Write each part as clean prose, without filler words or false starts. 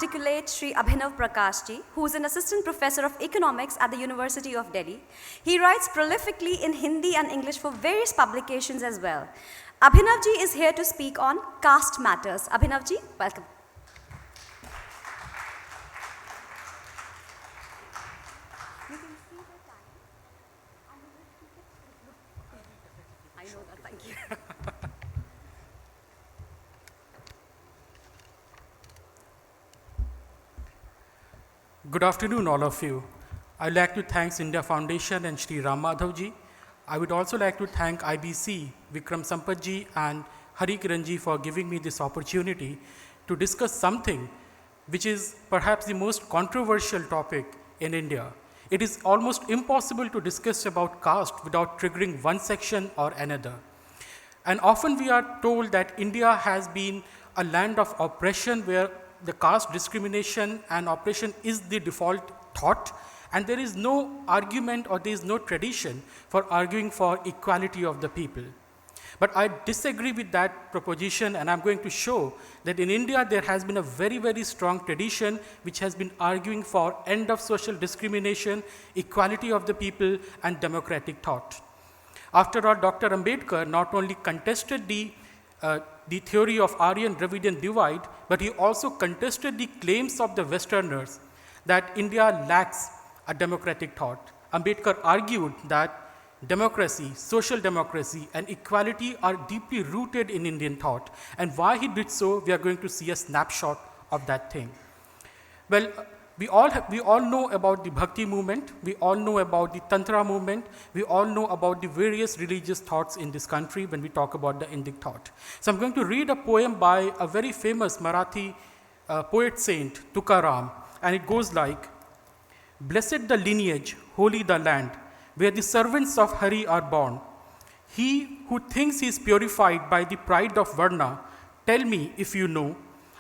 articulate Sri Abhinav Prakash Ji, who is an assistant professor of economics at the University of Delhi. He writes prolifically in Hindi and English for various publications as well. Abhinav Ji is here to speak on caste matters. Abhinav Ji, welcome. I know that, thank you. Good afternoon, all of you. I'd like to thank India Foundation and Sri Ram Madhav Ji. I would also like to thank IBC, Vikram Sampath Ji and Hari Kiran Ji for giving me this opportunity to discuss something which is perhaps the most controversial topic in India. It is almost impossible to discuss about caste without triggering one section or another. And often we are told that India has been a land of oppression where the caste discrimination and oppression is the default thought, and there is no argument or there is no tradition for arguing for equality of the people. But I disagree with that proposition, and I'm going to show that in India there has been a very, very strong tradition which has been arguing for end of social discrimination, equality of the people, and democratic thought. After all, Dr. Ambedkar not only contested the theory of Aryan-Dravidian divide, but he also contested the claims of the Westerners that India lacks a democratic thought. Ambedkar argued that democracy, social democracy, and equality are deeply rooted in Indian thought. And why he did so, we are going to see a snapshot of that thing. Well, we all know about the Bhakti movement, we all know about the Tantra movement, we all know about the various religious thoughts in this country when we talk about the Indic thought. So I'm going to read a poem by a very famous Marathi poet saint, Tukaram, and it goes like, "Blessed the lineage, holy the land, where the servants of Hari are born. He who thinks he is purified by the pride of Varna, tell me if you know,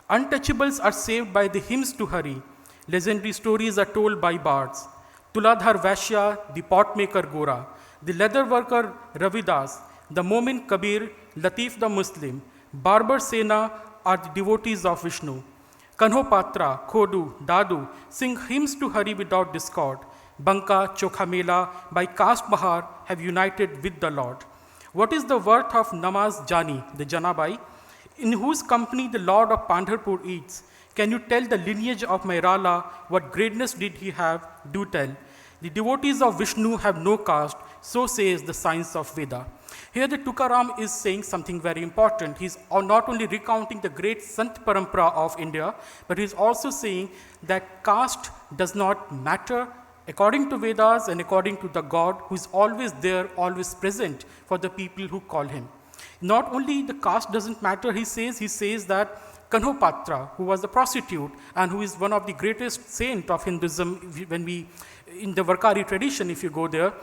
untouchables are saved by the hymns to Hari. Legendary stories are told by bards. Tuladhar Vashya, the potmaker Gora, the leather worker Ravidas, the Momin Kabir, Latif the Muslim, Barbar Sena are the devotees of Vishnu. Kanho Patra, Khodu, Dadu sing hymns to Hari without discord. Banka, Chokha Mela by caste Bahar have united with the Lord. What is the worth of Namaz Jani, the Janabai, in whose company the Lord of Pandharpur eats? Can you tell the lineage of Mairala, what greatness did he have? Do tell. The devotees of Vishnu have no caste, so says the science of Veda." Here the Tukaram is saying something very important. He's not only recounting the great Sant Parampara of India, but he's also saying that caste does not matter according to Vedas and according to the God who is always there, always present for the people who call him. Not only the caste doesn't matter, he says that Kanho Patra, who was a prostitute and who is one of the greatest saint of Hinduism, in the Varkari tradition, if you go there,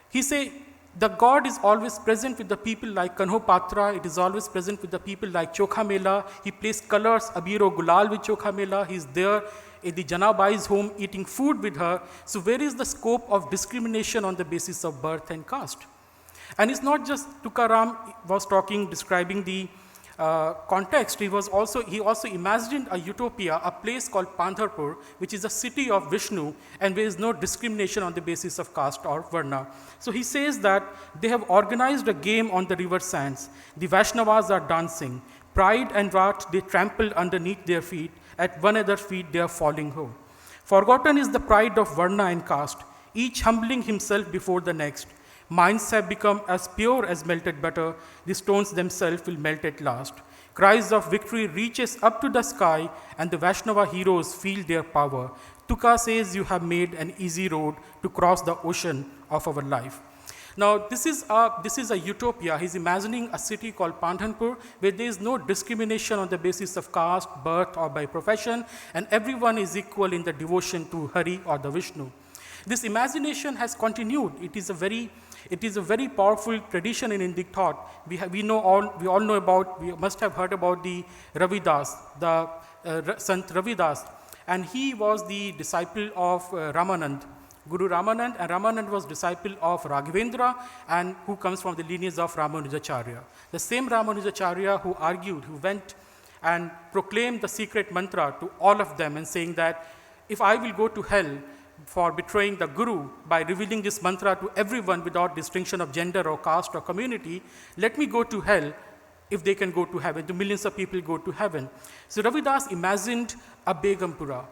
he say the God is always present with the people like Kanho Patra, it is always present with the people like Chokha Mela. He plays colors, Abiro Gulal with Chokha Mela. He's there in the Janabai's home eating food with her. So where is the scope of discrimination on the basis of birth and caste? And it's not just Tukaram was describing the context. He also imagined a utopia, a place called Pandharpur, which is a city of Vishnu, and there is no discrimination on the basis of caste or Varna. So he says that they have organized a game on the river sands. The Vaishnavas are dancing. Pride and wrath they trample underneath their feet. At one other feet they are falling home. Forgotten is the pride of Varna and caste, each humbling himself before the next. Minds have become as pure as melted butter. The stones themselves will melt at last. Cries of victory reaches up to the sky, and the Vaishnava heroes feel their power. Tuka says you have made an easy road to cross the ocean of our life. Now, this is a utopia. He's imagining a city called Pandharpur where there is no discrimination on the basis of caste, birth, or by profession, and everyone is equal in the devotion to Hari or the Vishnu. This imagination has continued. It is a very powerful tradition in Indic thought. We must have heard about the Ravidas, the Sant Ravidas, and he was the disciple of Ramanand, Guru Ramanand, and Ramanand was disciple of Raghavendra, and who comes from the lineage of Ramanujacharya. The same Ramanujacharya who went and proclaimed the secret mantra to all of them and saying that if I will go to hell for betraying the Guru by revealing this mantra to everyone without distinction of gender or caste or community, let me go to hell if they can go to heaven. The millions of people go to heaven. So Ravidas imagined a Begumpura,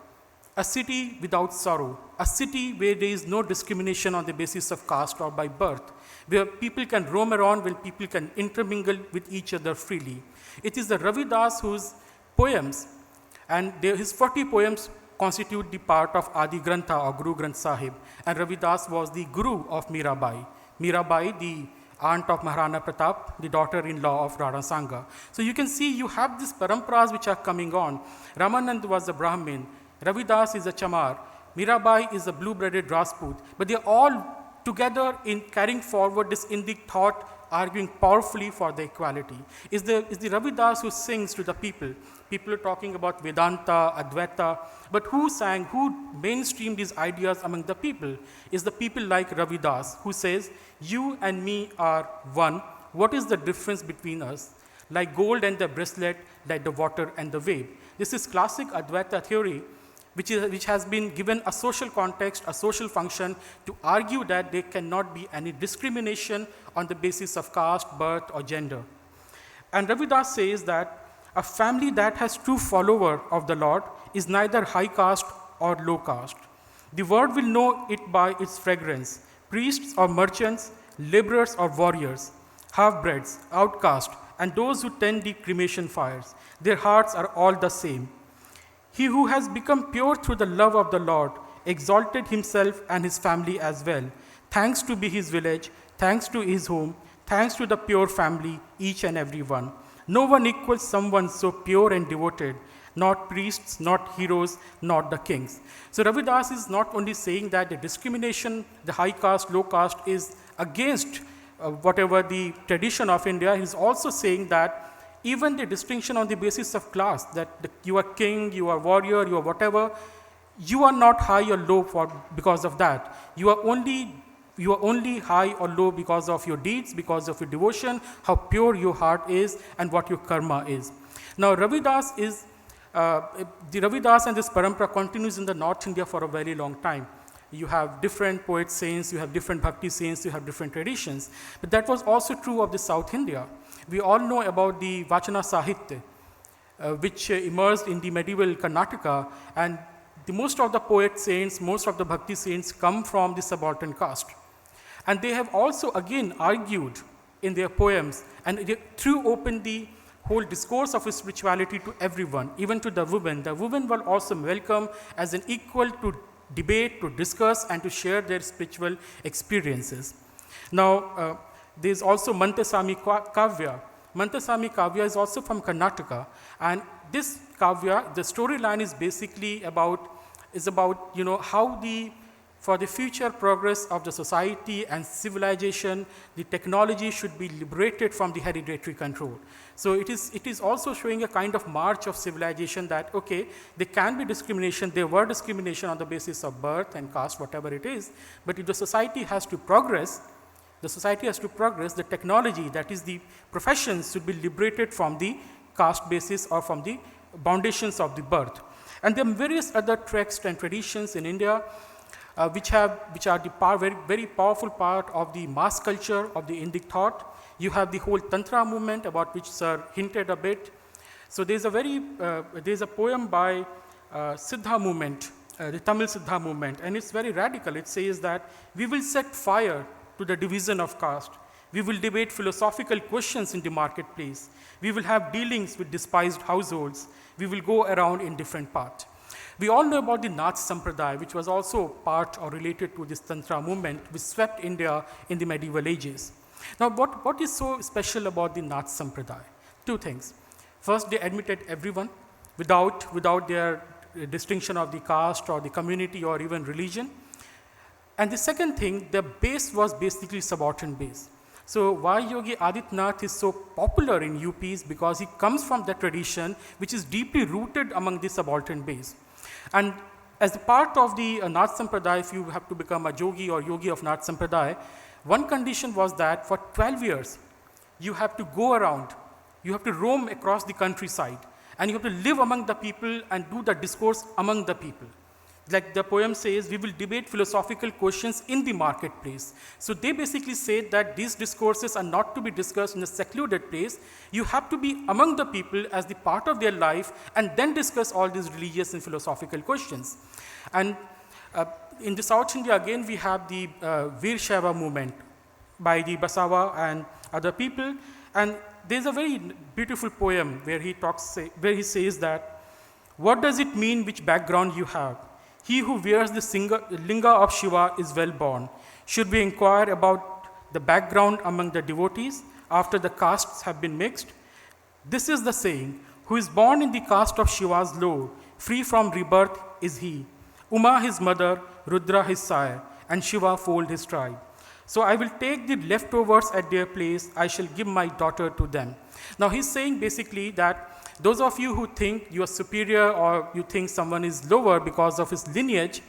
a city without sorrow, a city where there is no discrimination on the basis of caste or by birth, where people can roam around, where people can intermingle with each other freely. It is the Ravidas whose poems, and his 40 poems constitute the part of Adi Grantha or Guru Granth Sahib, and Ravidas was the guru of Mirabai. Mirabai, the aunt of Maharana Pratap, the daughter-in-law of Rana Sangha. So you can see you have these paramparas which are coming on. Ramanand was a Brahmin, Ravidas is a Chamar, Mirabai is a blue-blooded Rajput, but they are all together in carrying forward this Indic thought, arguing powerfully for the equality. Is the Ravidas who sings to the people. People are talking about Vedanta, Advaita, but who mainstreamed these ideas among the people? Is the people like Ravidas, who says, you and me are one. What is the difference between us? Like gold and the bracelet, like the water and the wave. This is classic Advaita theory, which has been given a social context, a social function, to argue that there cannot be any discrimination on the basis of caste, birth, or gender. And Ravidas says that a family that has true follower of the Lord is neither high caste or low caste. The world will know it by its fragrance. Priests or merchants, laborers or warriors, half-breeds, outcasts, and those who tend the cremation fires, their hearts are all the same. He who has become pure through the love of the Lord exalted himself and his family as well. Thanks to be his village, thanks to his home, thanks to the pure family, each and every one. No one equals someone so pure and devoted, not priests, not heroes, not the kings. So Ravidas is not only saying that the discrimination, the high caste, low caste is against whatever the tradition of India, he's also saying that even the distinction on the basis of class, that you are king, you are warrior, you are whatever, you are not high or low because of that. You are only high or low because of your deeds, because of your devotion, how pure your heart is, and what your karma is. Now Ravidas is, the Ravidas and this parampara continues in the North India for a very long time. You have different poet saints, you have different bhakti saints, you have different traditions. But that was also true of the South India. We all know about the Vachana Sahitya, which emerged in the medieval Karnataka, and most of the poet saints, most of the bhakti saints come from the subaltern caste. And they have also again argued in their poems, and they threw open the whole discourse of spirituality to everyone, even to the women. The women were also welcome as an equal to debate, to discuss, and to share their spiritual experiences. Now, there is also Mantasami Kavya. Mantasami Kavya is also from Karnataka, and this Kavya, the storyline is basically about how for the future progress of the society and civilization, the technology should be liberated from the hereditary control. So it is also showing a kind of march of civilization that, okay, there can be discrimination, there were discrimination on the basis of birth and caste, whatever it is, but if the society has to progress, the technology, that is the professions, should be liberated from the caste basis or from the foundations of the birth. And there are various other texts and traditions in India which are the very powerful part of the mass culture of the Indic thought. You have the whole Tantra movement, about which Sir hinted a bit. So there's a poem by Siddha movement, the Tamil Siddha movement, and it's very radical. It says that we will set fire to the division of caste. We will debate philosophical questions in the marketplace. We will have dealings with despised households. We will go around in different paths. We all know about the Nath Sampradaya, which was also part or related to this Tantra movement, which swept India in the medieval ages. Now, what is so special about the Nath Sampradaya? Two things. First, they admitted everyone without their distinction of the caste or the community or even religion. And the second thing, the base was basically subaltern base. So why Yogi Adityanath is so popular in UP is because he comes from that tradition which is deeply rooted among the subaltern base. And as a part of the Nath Sampradaya, if you have to become a yogi or yogi of Nath Sampradaya, one condition was that for 12 years, you have to go around, you have to roam across the countryside, and you have to live among the people and do the discourse among the people. Like the poem says, we will debate philosophical questions in the marketplace. So they basically say that these discourses are not to be discussed in a secluded place. You have to be among the people as the part of their life and then discuss all these religious and philosophical questions. And in the South India, again, we have the Veer Shaiva movement by the Basawa and other people. And there's a very beautiful poem where he says that, what does it mean which background you have? He who wears the linga of Shiva is well born. Should we inquire about the background among the devotees after the castes have been mixed? This is the saying, who is born in the caste of Shiva's low, free from rebirth is he. Uma his mother, Rudra his sire, and Shiva fold his tribe. So I will take the leftovers at their place, I shall give my daughter to them. Now he's saying basically that those of you who think you are superior or you think someone is lower because of his lineage,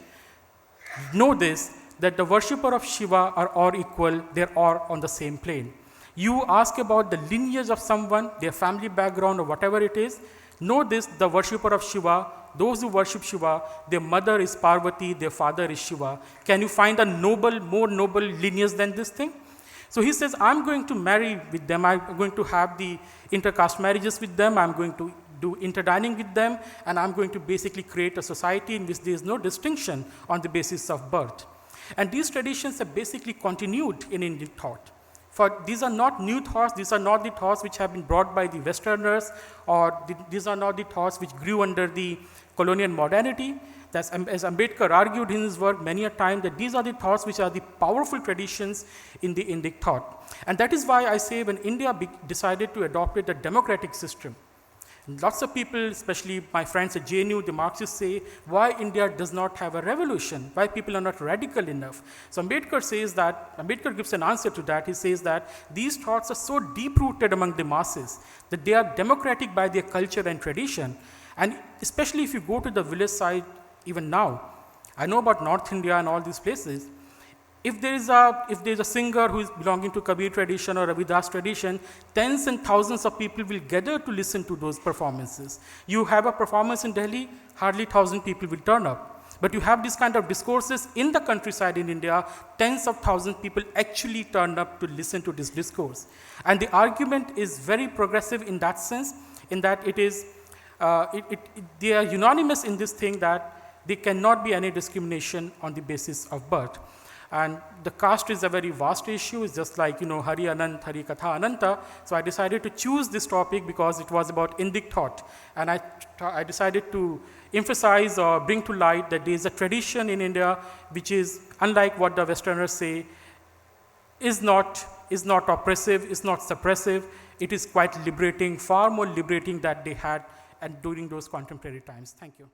know this, that the worshipper of Shiva are all equal, they're all on the same plane. You ask about the lineage of someone, their family background or whatever it is, know this, the worshipper of Shiva, those who worship Shiva, their mother is Parvati, their father is Shiva. Can you find a more noble lineage than this thing? So he says, I'm going to marry with them, I'm going to have the intercaste marriages with them, I'm going to do interdining with them, and I'm going to basically create a society in which there is no distinction on the basis of birth. And these traditions have basically continued in Indian thought. For these are not new thoughts, these are not the thoughts which have been brought by the Westerners, or these are not the thoughts which grew under the colonial modernity. That's, as Ambedkar argued in his work many a time, that these are the thoughts which are the powerful traditions in the Indic thought. And that is why I say when India decided to adopt a democratic system, lots of people, especially my friends at JNU, the Marxists say, why India does not have a revolution? Why people are not radical enough? So Ambedkar says that, Ambedkar gives an answer to that. He says that these thoughts are so deep-rooted among the masses that they are democratic by their culture and tradition. And especially if you go to the village side, even now, I know about North India and all these places. If there is a singer who is belonging to Kabir tradition or Ravidas tradition, tens and thousands of people will gather to listen to those performances. You have a performance in Delhi, hardly 1,000 people will turn up. But you have this kind of discourses in the countryside in India, tens of thousands of people actually turn up to listen to this discourse. And the argument is very progressive in that sense, in that it is, they are unanimous in this thing that there cannot be any discrimination on the basis of birth. And the caste is a very vast issue. It's just like, Hari Anant, Hari Katha Ananta. So I decided to choose this topic because it was about Indic thought. And I decided to emphasize or bring to light that there is a tradition in India which is, unlike what the Westerners say, is not oppressive, is not suppressive. It is quite liberating, far more liberating than they had and during those contemporary times. Thank you.